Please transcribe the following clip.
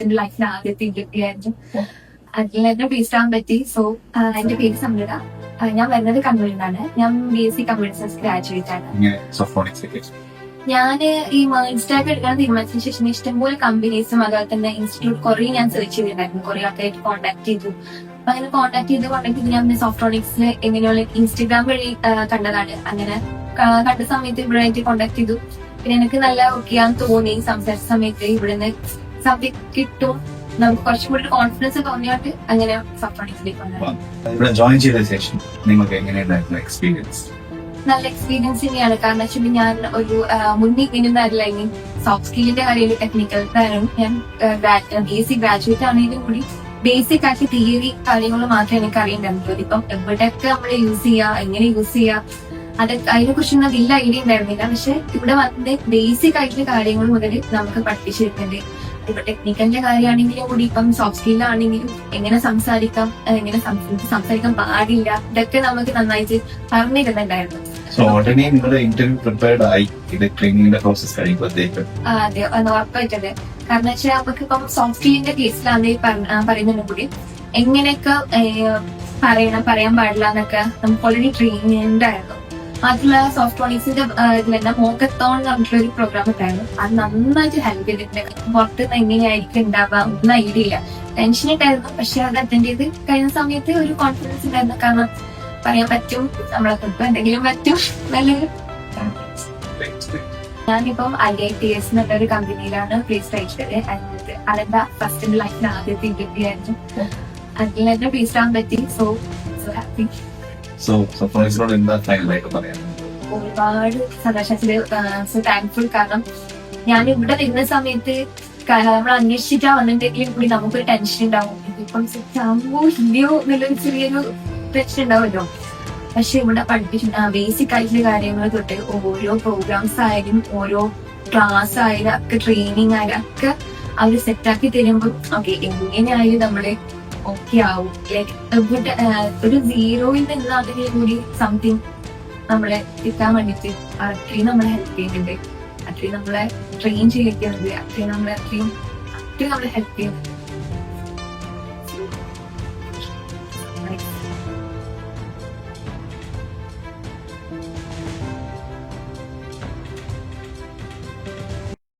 എന്റെ ലൈഫിൽ ആദ്യത്തെ ഇന്റർവ്യൂ ആയിരുന്നു. അതിൽ എന്നെ പ്ലേസ്ഡ് ആവാൻ പറ്റി. സോ എന്റെ പേര് സമൃദ്ധ. ഞാൻ വരുന്നത് കണ്ണൂരിൽ നിന്നാണ്. ഞാൻ BSc കമ്പ്യൂട്ടർ സയൻസ് ഗ്രാജുവേറ്റ് ആണ്. ഞാൻ ഈ മേഴ്സ് ടാഗ് എടുക്കാൻ തീരുമാനിച്ചതിന് ശേഷം ഇഷ്ടംപോലെ കമ്പനീസും അതുപോലെ തന്നെ ഇൻസ്റ്റിറ്റ്യൂട്ട് കുറെ ഞാൻ സെർച്ച് ചെയ്തിട്ടുണ്ടായിരുന്നു. കുറെ ആൾക്കാരായിട്ട് കോൺടാക്ട് ചെയ്തു. അപ്പൊ അങ്ങനെ കോൺടാക്ട് ചെയ്ത് ഞാൻ സോഫ്റ്റ്രോണിക്സിൽ എങ്ങനെയുള്ള ഇൻസ്റ്റഗ്രാം വഴി കണ്ടതാണ്. അങ്ങനെ കണ്ട സമയത്ത് ഇവിടെ ആയിട്ട് കോൺടാക്ട് ചെയ്തു. പിന്നെ എനിക്ക് നല്ല ഓക്കെയാന്ന് തോന്നി. സംസാരിച്ച സമയത്ത് ഇവിടുന്ന് സബ്ജക്ട് കിട്ടും, നമുക്ക് കുറച്ചും കൂടി കോൺഫിഡൻസ് തോന്നിയായിട്ട് അങ്ങനെ സോഫ്റ്റ്രോണിക്സിലേക്ക് എക്സ്പീരിയൻസ് നല്ല എക്സ്പീരിയൻസ് തന്നെയാണ്. കാരണം വെച്ചാൽ ഞാൻ ഒരു മുന്നിൽ നിന്നല്ല ഇനി സോഫ്റ്റ് സ്കില്ലിന്റെ കാര്യത്തിൽ ടെക്നിക്കൽ കാരണം ഞാൻ BSc ഗ്രാജുവേറ്റ് ആണെങ്കിലും കൂടി ബേസിക് ആയിട്ട് തിയറി കാര്യങ്ങൾ മാത്രമേ എനിക്ക് അറിയണ്ടായിരുന്നുള്ളൂ. ഇപ്പം എവിടെയൊക്കെ നമ്മൾ യൂസ് ചെയ്യാ, എങ്ങനെ യൂസ് ചെയ്യാ, അതൊക്കെ അതിനെ കുറിച്ചൊന്നും വലിയ ഐഡിയ ഉണ്ടായിരുന്നില്ല. പക്ഷെ ഇവിടെ വന്ന് ബേസിക് ആയിട്ടുള്ള കാര്യങ്ങൾ മുതൽ നമുക്ക് പഠിപ്പിച്ചിരുന്നുണ്ട്. ഇപ്പൊ ടെക്നിക്കലിന്റെ കാര്യമാണെങ്കിലും കൂടി ഇപ്പം സോഫ്റ്റ് സ്കില്ലാണെങ്കിലും എങ്ങനെ സംസാരിക്കാം, എങ്ങനെ സംസാരിക്കാൻ പാടില്ല, ഇതൊക്കെ നമുക്ക് നന്നായിട്ട് പറഞ്ഞിരുന്നുണ്ടായിരുന്നു. അതെ, ഉറപ്പായിട്ടുണ്ട്. കാരണം വെച്ചാൽ നമുക്ക് ഇപ്പം സോഫ്റ്റ് സ്കില്ലിന്റെ കേസിലാണെങ്കിൽ പറയുന്നതിനും കൂടി എങ്ങനെയൊക്കെ പറയാൻ പാടില്ല എന്നൊക്കെ നമുക്ക് ഓൾറെഡി ട്രെയിനിങ് ആയിരുന്നു. മാത്രമല്ല സോഫ്റ്റ്രോണിക്സിന്റെ ഇതിൽ തന്നെ മോക്കത്തോൺ എന്ന് പറഞ്ഞിട്ടുള്ള ഒരു പ്രോഗ്രാം ഉണ്ടായിരുന്നു. അത് നന്നായിട്ട് ഹെൽപ്പ് ചെയ്തിട്ടുണ്ട്. പുറത്തുനിന്ന് എങ്ങനെയായിരിക്കും ഉണ്ടാവുക ഒന്നും ഐഡിയ ഇല്ല, ടെൻഷൻ ഉണ്ടായിരുന്നു. പക്ഷെ അത് അറ്റൻഡ് ചെയ്ത് കഴിഞ്ഞ സമയത്ത് ഒരു കോൺഫിഡൻസ് ഉണ്ടായിരുന്നു. കാരണം പറയാൻ പറ്റും, നമ്മളെ കൊണ്ട് എന്തെങ്കിലും പറ്റും. നല്ലൊരു ഞാനിപ്പം IITS എന്നുള്ളൊരു കമ്പനിയിലാണ് പ്ലേസ്ഡ് ആയിട്ടുള്ളത്. അതെന്താ ഫസ്റ്റ് എന്റെ ലൈഫിൽ ആദ്യത്തെ ഇന്റർവ്യൂ ആയിരുന്നു. അതിൽ എന്നെ പ്ലേസ്ഡ് ആവാൻ പറ്റി. So happy. ഒരുപാട് സന്തോഷം, താങ്ക്ഫുൾ. കാരണം ഞാൻ ഇവിടെ വരുന്ന സമയത്ത് നമ്മൾ അന്വേഷിച്ചിട്ടാ വന്നിട്ടുണ്ടെങ്കിലും കൂടി നമുക്കൊരു ടെൻഷൻ ഉണ്ടാവും. ഇതിപ്പം സെറ്റാകുമ്പോ ഇല്ലയോ എന്നുള്ളൊരു ചെറിയൊരു ടെൻഷൻ ഉണ്ടാവുമല്ലോ. പക്ഷെ ഇവിടെ ബേസിക് ആയിട്ടുള്ള കാര്യങ്ങൾ തൊട്ട് ഓരോ പ്രോഗ്രാംസ് ആയാലും ഓരോ ക്ലാസ് ആയാലും ഒക്കെ ട്രെയിനിങ് ആയാലും ഒക്കെ അവര് സെറ്റാക്കി തരുമ്പോൾ ഓക്കെ എങ്ങനെയായാലും നമ്മള് ഓക്കെ ആവും. ലൈക്ക് ഒരു സീറോയിൽ നിന്ന് അതിനെ കൂടി സംതിങ് നമ്മളെ എത്താൻ വേണ്ടിട്ട് അത്രയും നമ്മളെ ഹെൽപ്പ് ചെയ്യുന്നുണ്ട്. അത്രയും നമ്മളെ ട്രെയിൻ ചെയ്യിക്കുന്നുണ്ട്. അത്രയും നമ്മളെ ഹെൽപ്പ് ചെയ്യും.